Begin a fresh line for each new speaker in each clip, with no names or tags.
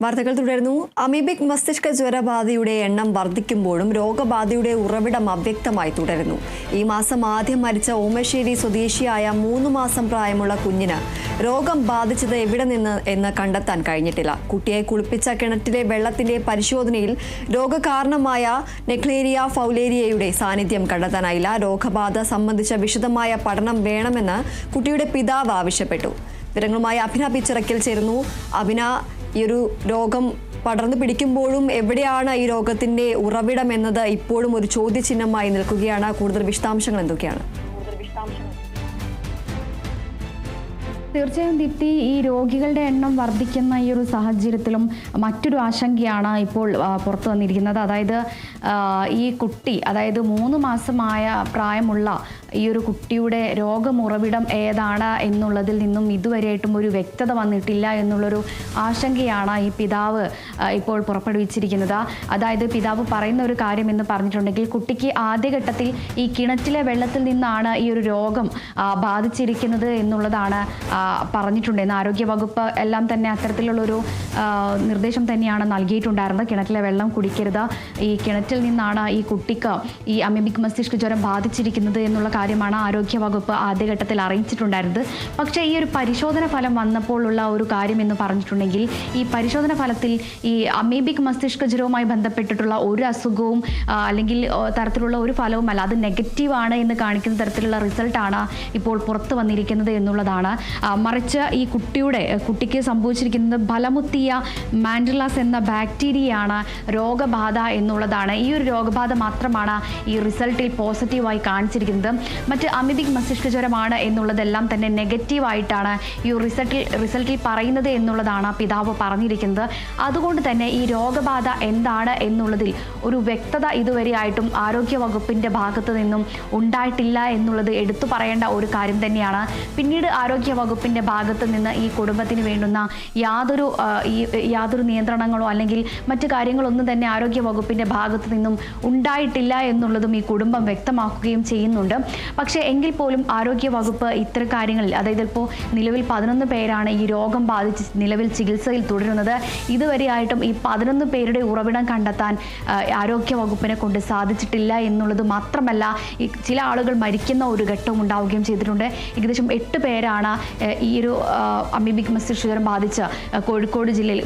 വാർത്തകൾ തുടരുന്നു. അമീബിക് മസ്തിഷ്ക ജ്വരബാധയുടെ എണ്ണം വർദ്ധിക്കുമ്പോഴും രോഗബാധയുടെ ഉറവിടം അവ്യക്തമായി തുടരുന്നു. ഈ മാസം ആദ്യം മരിച്ച ഓമശ്ശേരി സ്വദേശിയായ 3 മാസം പ്രായമുള്ള കുഞ്ഞിന് രോഗം ബാധിച്ചത് എവിടെ നിന്ന് എന്ന് കണ്ടെത്താൻ കഴിഞ്ഞിട്ടില്ല. കുട്ടിയെ കുളിപ്പിച്ച കിണറ്റിലെ വെള്ളത്തിന്റെ പരിശോധനയിൽ രോഗകാരണമായ നെക്ലേരിയ ഫൗലേരിയയുടെ സാന്നിധ്യം കണ്ടെത്താനായില്ല. രോഗബാധ സംബന്ധിച്ച വിശദമായ പഠനം വേണമെന്ന് കുട്ടിയുടെ പിതാവ് ആവശ്യപ്പെട്ടു. വിവരങ്ങളുമായി അഭിന പിച്ചിറക്കിൽ ചേരുന്നു. അഭിന, ഈ ഒരു രോഗം പടർന്നു പിടിക്കുമ്പോഴും എവിടെയാണ് ഈ രോഗത്തിന്റെ ഉറവിടം എന്നത് ഇപ്പോഴും ഒരു ചോദ്യചിഹ്നമായി നിൽക്കുകയാണ്. കൂടുതൽ വിശദാംശങ്ങൾ എന്തൊക്കെയാണ്?
തീർച്ചയായും ദീപ്തി, ഈ രോഗികളുടെ എണ്ണം വർദ്ധിക്കുന്ന ഈ ഒരു സാഹചര്യത്തിലും മറ്റൊരു ആശങ്കയാണ് ഇപ്പോൾ പുറത്തു വന്നിരിക്കുന്നത്. അതായത് ഈ കുട്ടി, അതായത് 3 മാസമായ പ്രായമുള്ള ഈ ഒരു കുട്ടിയുടെ രോഗമുറവിടം ഏതാണ് എന്നുള്ളതിൽ നിന്നും ഇതുവരെയായിട്ടും ഒരു വ്യക്തത വന്നിട്ടില്ല എന്നുള്ളൊരു ആശങ്കയാണ് ഈ പിതാവ് ഇപ്പോൾ പുറപ്പെടുവിച്ചിരിക്കുന്നത്. അതായത് പിതാവ് പറയുന്ന ഒരു കാര്യം എന്ന് പറഞ്ഞിട്ടുണ്ടെങ്കിൽ, കുട്ടിക്ക് ആദ്യഘട്ടത്തിൽ ഈ കിണറ്റിലെ വെള്ളത്തിൽ നിന്നാണ് ഈ ഒരു രോഗം ബാധിച്ചിരിക്കുന്നത് എന്നുള്ളതാണ് പറഞ്ഞിട്ടുണ്ടെന്ന് ആരോഗ്യവകുപ്പ് എല്ലാം തന്നെ അത്തരത്തിലുള്ളൊരു നിർദ്ദേശം തന്നെയാണ് നൽകിയിട്ടുണ്ടായിരുന്നത്. കിണറ്റിലെ വെള്ളം കുടിക്കരുത്, ഈ കിണറ്റിൽ നിന്നാണ് ഈ കുട്ടിക്ക് ഈ അമീബിക് മസ്തിഷ്ക ജ്വരം ബാധിച്ചിരിക്കുന്നത് എന്നുള്ള കാര്യമാണ് ആരോഗ്യവകുപ്പ് ആദ്യഘട്ടത്തിൽ അറിയിച്ചിട്ടുണ്ടായിരുന്നത്. പക്ഷേ ഈ ഒരു പരിശോധന ഫലം വന്നപ്പോഴുള്ള ഒരു കാര്യം എന്ന് പറഞ്ഞിട്ടുണ്ടെങ്കിൽ, ഈ പരിശോധന ഫലത്തിൽ ഈ അമീബിക് മസ്തിഷ്ക ജ്വരവുമായി ബന്ധപ്പെട്ടിട്ടുള്ള ഒരു അസുഖവും അല്ലെങ്കിൽ തരത്തിലുള്ള ഒരു ഫലവുമല്ല, അത് നെഗറ്റീവാണ് എന്ന് കാണിക്കുന്ന തരത്തിലുള്ള റിസൾട്ടാണ് ഇപ്പോൾ പുറത്തു വന്നിരിക്കുന്നത് എന്നുള്ളതാണ്. മറിച്ച് ഈ കുട്ടിക്ക് സംഭവിച്ചിരിക്കുന്നത് ഫലമുത്തിയ മാൻഡിലാസ് എന്ന ബാക്ടീരിയയാണ് രോഗബാധ എന്നുള്ളതാണ്. ഈ ഒരു രോഗബാധ മാത്രമാണ് ഈ റിസൾട്ടിൽ പോസിറ്റീവായി കാണിച്ചിരിക്കുന്നത്. മറ്റ് അമീബിക് മസ്തിഷ്ക ജ്വരമാണ് എന്നുള്ളതെല്ലാം തന്നെ നെഗറ്റീവായിട്ടാണ് ഈ റിസൾട്ടിൽ പറയുന്നത് എന്നുള്ളതാണ് പിതാവ് പറഞ്ഞിരിക്കുന്നത്. അതുകൊണ്ട് തന്നെ ഈ രോഗബാധ എന്താണ് എന്നുള്ളതിൽ ഒരു വ്യക്തത ഇതുവരെയായിട്ടും ആരോഗ്യവകുപ്പിൻ്റെ ഭാഗത്തു നിന്നും ഉണ്ടായിട്ടില്ല എന്നുള്ളത് എടുത്തു പറയേണ്ട ഒരു കാര്യം തന്നെയാണ്. പിന്നീട് ആരോഗ്യവകുപ്പിൻ്റെ ഭാഗത്ത് നിന്ന് ഈ കുടുംബത്തിന് വേണ്ടുന്ന യാതൊരു നിയന്ത്രണങ്ങളോ അല്ലെങ്കിൽ മറ്റു കാര്യങ്ങളൊന്നും തന്നെ ആരോഗ്യവകുപ്പിൻ്റെ ഭാഗത്ത് നിന്നും ഉണ്ടായിട്ടില്ല എന്നുള്ളതും ഈ കുടുംബം വ്യക്തമാക്കുകയും ചെയ്യുന്നുണ്ട്. പക്ഷേ എങ്കിൽ പോലും ആരോഗ്യവകുപ്പ് ഇത്തരം കാര്യങ്ങളിൽ, അതായത് ഇപ്പോൾ നിലവിൽ 11 പേരാണ് ഈ രോഗം ബാധിച്ച് നിലവിൽ ചികിത്സയിൽ തുടരുന്നത്. ഇതുവരെയായിട്ടും ഈ 11 പേരുടെ ഉറവിടം കണ്ടെത്താൻ ആരോഗ്യവകുപ്പിനെ കൊണ്ട് സാധിച്ചിട്ടില്ല എന്നുള്ളത് മാത്രമല്ല, ഈ ചില ആളുകൾ മരിക്കുന്ന ഒരു ഘട്ടവും ഉണ്ടാവുകയും ചെയ്തിട്ടുണ്ട്. ഏകദേശം 8 പേരാണ് ഈ ഒരു അമീബിക് മസ്തിഷ്ക ജ്വരം ബാധിച്ച് കോഴിക്കോട് ജില്ലയിൽ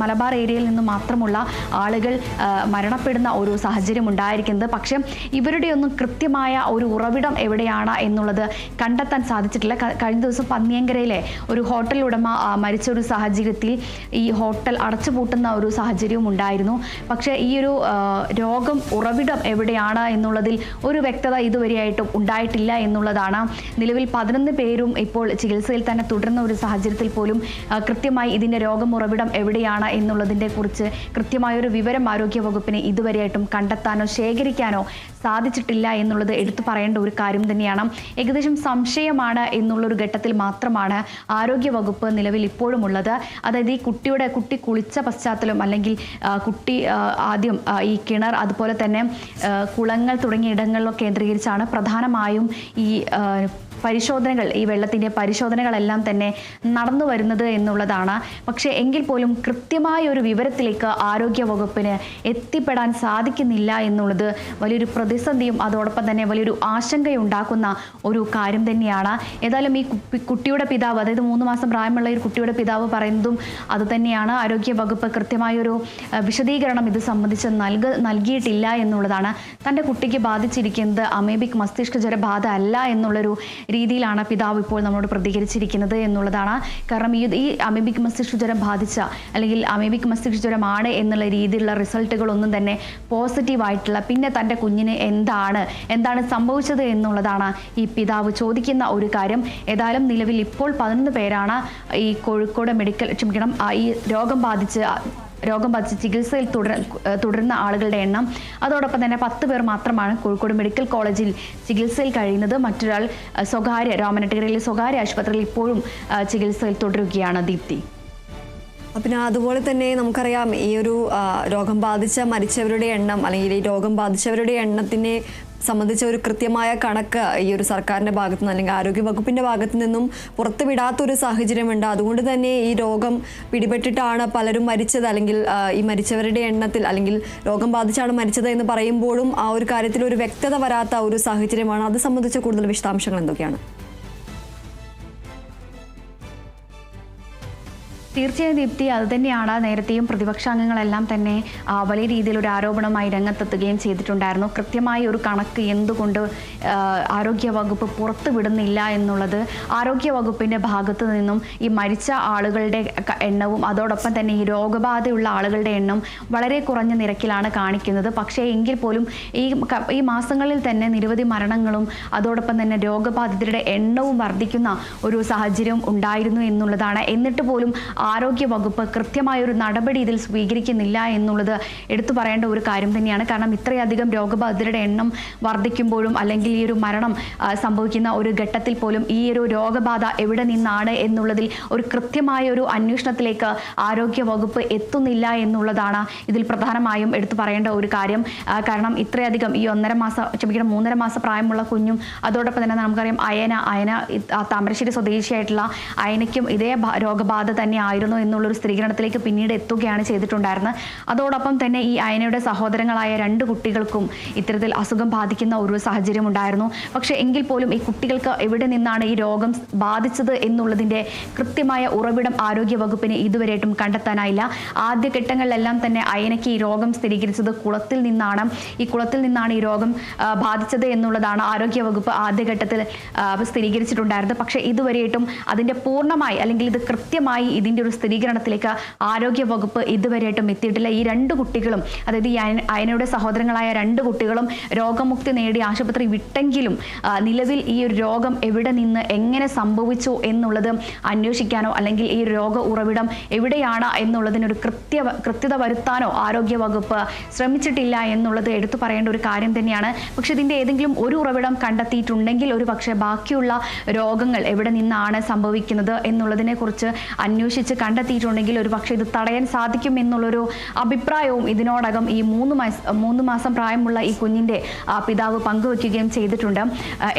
മലബാർ ഏരിയയിൽ നിന്ന് മാത്രമുള്ള ആളുകൾ മരണപ്പെടുന്ന ഒരു സാഹചര്യം ഉണ്ടായിരിക്കുന്നത്. പക്ഷേ ഇവരുടെയൊന്നും കൃത്യമായ ഒരു ഉറവിടം എവിടെയാണ് എന്നുള്ളത് കണ്ടെത്താൻ സാധിച്ചിട്ടില്ല. കഴിഞ്ഞ ദിവസം പന്നിയങ്കരയിലെ ഒരു ഹോട്ടൽ ഉടമ മരിച്ച ഒരു സാഹചര്യത്തിൽ ഈ ഹോട്ടൽ അടച്ചുപൂട്ടുന്ന ഒരു സാഹചര്യവും ഉണ്ടായിരുന്നു. പക്ഷേ ഈ ഒരു രോഗം ഉറവിടം എവിടെയാണ് എന്നുള്ളതിൽ ഒരു വ്യക്തത ഇതുവരെയായിട്ടും ഉണ്ടായിട്ടില്ല എന്നുള്ളതാണ്. നിലവിൽ 11 പേരും ഇപ്പോൾ ചികിത്സയിൽ തന്നെ തുടർന്ന ഒരു സാഹചര്യത്തിൽ പോലും കൃത്യമായി ഇതിൻ്റെ രോഗമുറവിടം എവിടെയാണ് എന്നുള്ളതിനെ കുറിച്ച് കൃത്യമായൊരു വിവരം ആരോഗ്യവകുപ്പിന് ഇതുവരെയായിട്ടും കണ്ടെത്താനോ ശേഖരിക്കാനോ സാധിച്ചിട്ടില്ല എന്നുള്ളത് എടുത്തു പറയേണ്ട ഒരു കാര്യം തന്നെയാണ്. ഏകദേശം സംശയമാണ് എന്നുള്ളൊരു ഘട്ടത്തിൽ മാത്രമാണ് ആരോഗ്യവകുപ്പ് നിലവിൽ ഇപ്പോഴും ഉള്ളത്. അതായത് ഈ കുട്ടി കുളിച്ച പശ്ചാത്തലം, അല്ലെങ്കിൽ കുട്ടി ആദ്യം ഈ കിണർ, അതുപോലെ തന്നെ കുളങ്ങൾ തുടങ്ങിയ ഇടങ്ങളിലോ കേന്ദ്രീകരിച്ചാണ് പ്രധാനമായും ഈ പരിശോധനകൾ, ഈ വെള്ളത്തിൻ്റെ പരിശോധനകളെല്ലാം തന്നെ നടന്നു വരുന്നത് എന്നുള്ളതാണ്. പക്ഷേ എങ്കിൽ പോലും കൃത്യമായ ഒരു വിവരത്തിലേക്ക് ആരോഗ്യവകുപ്പിന് എത്തിപ്പെടാൻ സാധിക്കുന്നില്ല എന്നുള്ളത് വലിയൊരു പ്രതിസന്ധിയും അതോടൊപ്പം തന്നെ വലിയൊരു ആശങ്കയുണ്ടാക്കുന്ന ഒരു കാര്യം തന്നെയാണ്. ഏതായാലും ഈ കുട്ടിയുടെ പിതാവ്, അതായത് 3 മാസം പ്രായമുള്ള ഒരു കുട്ടിയുടെ പിതാവ് പറയുന്നതും അതുതന്നെയാണ്. ആരോഗ്യവകുപ്പ് കൃത്യമായൊരു വിശദീകരണം ഇത് സംബന്ധിച്ച് നൽകിയിട്ടില്ല എന്നുള്ളതാണ്. തൻ്റെ കുട്ടിക്ക് ബാധിച്ചിരിക്കുന്നത് അമീബിക് മസ്തിഷ്ക ജ്വര ബാധ അല്ല എന്നുള്ളൊരു രീതിയിലാണ് പിതാവ് ഇപ്പോൾ നമ്മളോട് പ്രതികരിച്ചിരിക്കുന്നത് എന്നുള്ളതാണ്. കാരണം ഈ അമീബിക് മസ്തിഷ്ക ജ്വരം ബാധിച്ച, അല്ലെങ്കിൽ അമീബിക് മസ്തിഷ്ക ജ്വരമാണ് എന്നുള്ള രീതിയിലുള്ള റിസൾട്ടുകളൊന്നും തന്നെ പോസിറ്റീവായിട്ടില്ല. പിന്നെ തൻ്റെ കുഞ്ഞിന് എന്താണ് സംഭവിച്ചത് എന്നുള്ളതാണ് ഈ പിതാവ് ചോദിക്കുന്ന ഒരു കാര്യം. ഏതായാലും നിലവിൽ ഇപ്പോൾ 11 പേരാണ് ഈ കോഴിക്കോട് ഈ രോഗം ബാധിച്ച് ചികിത്സയിൽ തുടരുന്ന ആളുകളുടെ എണ്ണം. അതോടൊപ്പം തന്നെ 10 പേർ മാത്രമാണ് കോഴിക്കോട് മെഡിക്കൽ കോളേജിൽ ചികിത്സയിൽ കഴിയുന്നത്. മറ്റൊരാൾ രാമനാട്ടുകരയിലെ സ്വകാര്യ ആശുപത്രിയിൽ ഇപ്പോഴും ചികിത്സയിൽ തുടരുകയാണ്. ദീപ്തി,
പിന്നെ അതുപോലെ തന്നെ നമുക്കറിയാം, ഈ ഒരു രോഗം ബാധിച്ച മരിച്ചവരുടെ എണ്ണം, അല്ലെങ്കിൽ ഈ രോഗം ബാധിച്ചവരുടെ എണ്ണത്തിന് സംബന്ധിച്ച ഒരു കൃത്യമായ കണക്ക് ഈ ഒരു സർക്കാരിന്റെ ഭാഗത്തു നിന്ന് അല്ലെങ്കിൽ ആരോഗ്യ വകുപ്പിന്റെ ഭാഗത്തു നിന്നും പുറത്തുവിടാത്തൊരു സാഹചര്യമുണ്ട്. അതുകൊണ്ട് തന്നെ ഈ രോഗം പിടിപെട്ടിട്ടാണ് പലരും മരിച്ചത്, അല്ലെങ്കിൽ ഈ മരിച്ചവരുടെ എണ്ണത്തിൽ അല്ലെങ്കിൽ രോഗം ബാധിച്ചാണ് മരിച്ചത് എന്ന് പറയുമ്പോഴും ആ ഒരു കാര്യത്തിൽ ഒരു വ്യക്തത വരാത്ത ഒരു സാഹചര്യമാണ്. അത് സംബന്ധിച്ച കൂടുതൽ വിശദാംശങ്ങൾ എന്തൊക്കെയാണ്?
തീർച്ചയായും ദീപ്തി, അതുതന്നെയാണ് നേരത്തെയും പ്രതിപക്ഷാംഗങ്ങളെല്ലാം തന്നെ വലിയ രീതിയിൽ ഒരു ആരോപണമായി രംഗത്തെത്തുകയും ചെയ്തിട്ടുണ്ടായിരുന്നു. കൃത്യമായ ഒരു കണക്ക് എന്തുകൊണ്ട് ആരോഗ്യവകുപ്പ് പുറത്തുവിടുന്നില്ല എന്നുള്ളത് ആരോഗ്യവകുപ്പിൻ്റെ ഭാഗത്തു നിന്നും ഈ മരിച്ച ആളുകളുടെ എണ്ണവും അതോടൊപ്പം തന്നെ ഈ രോഗബാധയുള്ള ആളുകളുടെ എണ്ണം വളരെ കുറഞ്ഞ നിരക്കിലാണ് കാണിക്കുന്നത്. പക്ഷേ എങ്കിൽ പോലും ഈ മാസങ്ങളിൽ തന്നെ നിരവധി മരണങ്ങളും അതോടൊപ്പം തന്നെ രോഗബാധിതരുടെ എണ്ണവും വർദ്ധിക്കുന്ന ഒരു സാഹചര്യം ഉണ്ടായിരുന്നു എന്നുള്ളതാണ്. എന്നിട്ട് പോലും ആരോഗ്യ വകുപ്പ് കൃത്യമായൊരു നടപടി ഇതിൽ സ്വീകരിക്കുന്നില്ല എന്നുള്ളത് എടുത്തു പറയേണ്ട ഒരു കാര്യം തന്നെയാണ്. കാരണം ഇത്രയധികം രോഗബാധിതരുടെ എണ്ണം വർദ്ധിക്കുമ്പോഴും അല്ലെങ്കിൽ ഈ ഒരു മരണം സംഭവിക്കുന്ന ഒരു ഘട്ടത്തിൽ പോലും ഈ ഒരു രോഗബാധ എവിടെ നിന്നാണ് എന്നുള്ളതിൽ ഒരു കൃത്യമായ ഒരു അന്വേഷണത്തിലേക്ക് ആരോഗ്യ വകുപ്പ് എത്തുന്നില്ല എന്നുള്ളതാണ് ഇതിൽ പ്രധാനമായും എടുത്തു പറയേണ്ട ഒരു കാര്യം. കാരണം ഇത്രയധികം ഈ 3.5 മാസ പ്രായമുള്ള കുഞ്ഞും അതോടൊപ്പം തന്നെ നമുക്കറിയാം അയന താമരശ്ശേരി സ്വദേശിയായിട്ടുള്ള അയനയ്ക്കും ഇതേ രോഗബാധ തന്നെ ആയിരുന്നു എന്നുള്ളൊരു സ്ഥിരീകരണത്തിലേക്ക് പിന്നീട് എത്തുകയാണ് ചെയ്തിട്ടുണ്ടായിരുന്നത്. അതോടൊപ്പം തന്നെ ഈ അയനയുടെ സഹോദരങ്ങളായ 2 കുട്ടികൾക്കും ഇത്തരത്തിൽ അസുഖം ബാധിക്കുന്ന ഒരു സാഹചര്യം ഉണ്ടായിരുന്നു. പക്ഷേ എങ്കിൽ പോലും ഈ കുട്ടികൾക്ക് എവിടെ നിന്നാണ് ഈ രോഗം ബാധിച്ചത് എന്നുള്ളതിൻ്റെ കൃത്യമായ ഉറവിടം ആരോഗ്യ വകുപ്പിന് ഇതുവരെയായിട്ടും കണ്ടെത്താനായില്ല. ആദ്യഘട്ടങ്ങളിലെല്ലാം തന്നെ അയനയ്ക്ക് ഈ രോഗം സ്ഥിരീകരിച്ചത് കുളത്തിൽ നിന്നാണ്. ഈ കുളത്തിൽ നിന്നാണ് ഈ രോഗം ബാധിച്ചത് എന്നുള്ളതാണ് ആരോഗ്യ വകുപ്പ് ആദ്യഘട്ടത്തിൽ സ്ഥിരീകരിച്ചിട്ടുണ്ടായിരുന്നത്. പക്ഷേ ഇതുവരെയായിട്ടും അതിൻ്റെ പൂർണ്ണമായി അല്ലെങ്കിൽ ഇത് കൃത്യമായി ഇതിൻ്റെ ഒരു സ്ഥിരീകരണത്തിലേക്ക് ആരോഗ്യ വകുപ്പ് ഇതുവരെയായിട്ടും എത്തിയിട്ടില്ല. ഈ 2 കുട്ടികളും, അതായത് ഈ അയനയുടെ സഹോദരങ്ങളായ 2 കുട്ടികളും രോഗമുക്തി നേടി ആശുപത്രി വിട്ടെങ്കിലും നിലവിൽ ഈ ഒരു രോഗം എവിടെ നിന്ന് എങ്ങനെ സംഭവിച്ചു എന്നുള്ളത് അന്വേഷിക്കാനോ അല്ലെങ്കിൽ ഈ രോഗ ഉറവിടം എവിടെയാണ് എന്നുള്ളതിനൊരു കൃത്യത വരുത്താനോ ആരോഗ്യ വകുപ്പ് ശ്രമിച്ചിട്ടില്ല എന്നുള്ളത് എടുത്തു പറയേണ്ട ഒരു കാര്യം തന്നെയാണ്. പക്ഷെ ഇതിൻ്റെ ഏതെങ്കിലും ഒരു ഉറവിടം കണ്ടെത്തിയിട്ടുണ്ടെങ്കിൽ ഒരു പക്ഷേ ബാക്കിയുള്ള രോഗങ്ങൾ എവിടെ നിന്നാണ് സംഭവിക്കുന്നത് എന്നുള്ളതിനെ കുറിച്ച് അന്വേഷിച്ച് കണ്ടെത്തിയിട്ടുണ്ടെങ്കിൽ ഒരു പക്ഷേ ഇത് തടയാൻ സാധിക്കും എന്നുള്ളൊരു അഭിപ്രായവും ഇതിനോടകം ഈ 3 മാസം പ്രായമുള്ള ഈ കുഞ്ഞിൻ്റെ പിതാവ് പങ്കുവയ്ക്കുകയും ചെയ്തിട്ടുണ്ട്.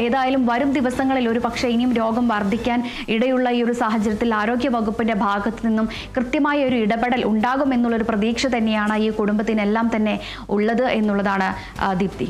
ഏതായാലും വരും ദിവസങ്ങളിൽ ഒരു പക്ഷേ ഇനിയും രോഗം വർദ്ധിക്കാൻ ഇടയുള്ള ഈ ഒരു സാഹചര്യത്തിൽ ആരോഗ്യ വകുപ്പിന്റെ ഭാഗത്തു നിന്നും കൃത്യമായ ഒരു ഇടപെടൽ ഉണ്ടാകുമെന്നുള്ളൊരു പ്രതീക്ഷ തന്നെയാണ് ഈ കുടുംബത്തിനെല്ലാം തന്നെ ഉള്ളത് എന്നുള്ളതാണ് ദീപ്തി.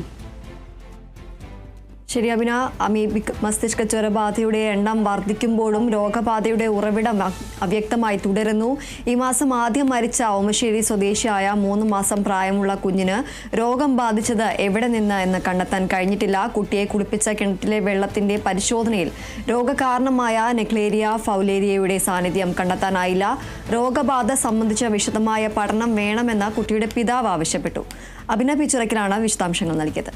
ശരി അഭിന, അമീബിക് മസ്തിഷ്ക ജ്വരബാധയുടെ എണ്ണം വർദ്ധിക്കുമ്പോഴും രോഗബാധയുടെ ഉറവിടം അവ്യക്തമായി തുടരുന്നു. ഈ മാസം ആദ്യം മരിച്ച ഓമശ്ശേരി സ്വദേശിയായ 3 മാസം പ്രായമുള്ള കുഞ്ഞിന് രോഗം ബാധിച്ചത് എവിടെ നിന്ന് എന്ന് കണ്ടെത്താൻ കഴിഞ്ഞിട്ടില്ല. കുട്ടിയെ കുളിപ്പിച്ച കിണറ്റിലെ വെള്ളത്തിന്റെ പരിശോധനയിൽ രോഗകാരണമായ നെഗ്ലേരിയ ഫൗലേരിയയുടെ സാന്നിധ്യം കണ്ടെത്താനായില്ല. രോഗബാധ സംബന്ധിച്ച വിശദമായ പഠനം വേണമെന്ന് കുട്ടിയുടെ പിതാവ് ആവശ്യപ്പെട്ടു. അഭിന പിച്ചുറക്കിലാണ് വിശദാംശങ്ങൾ നൽകിയത്.